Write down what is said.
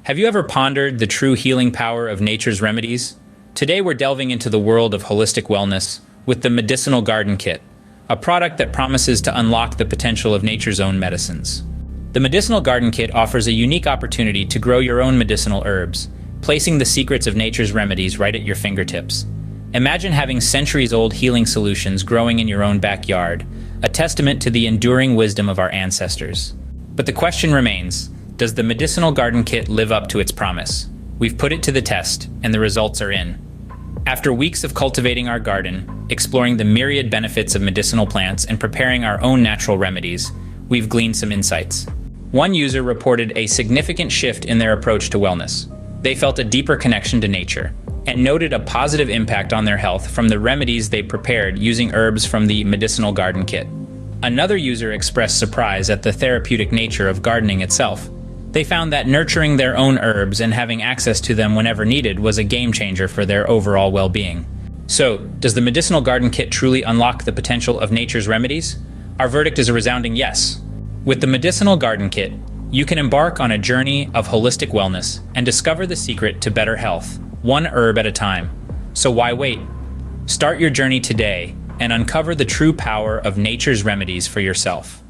Have you ever pondered the true healing power of nature's remedies? Today we're delving into the world of holistic wellness with the Medicinal Garden Kit, a product that promises to unlock the potential of nature's own medicines. The Medicinal Garden Kit offers a unique opportunity to grow your own medicinal herbs, placing the secrets of nature's remedies right at your fingertips. Imagine having centuries-old healing solutions growing in your own backyard, a testament to the enduring wisdom of our ancestors. But the question remains, does the Medicinal Garden Kit live up to its promise? We've put it to the test, and the results are in. After weeks of cultivating our garden, exploring the myriad benefits of medicinal plants, and preparing our own natural remedies, we've gleaned some insights. One user reported a significant shift in their approach to wellness. They felt a deeper connection to nature, and noted a positive impact on their health from the remedies they prepared using herbs from the Medicinal Garden Kit. Another user expressed surprise at the therapeutic nature of gardening itself. They found that nurturing their own herbs and having access to them whenever needed was a game changer for their overall well-being. So, does the Medicinal Garden Kit truly unlock the potential of nature's remedies? Our verdict is a resounding yes. With the Medicinal Garden Kit, you can embark on a journey of holistic wellness and discover the secret to better health, one herb at a time. So why wait? Start your journey today and uncover the true power of nature's remedies for yourself.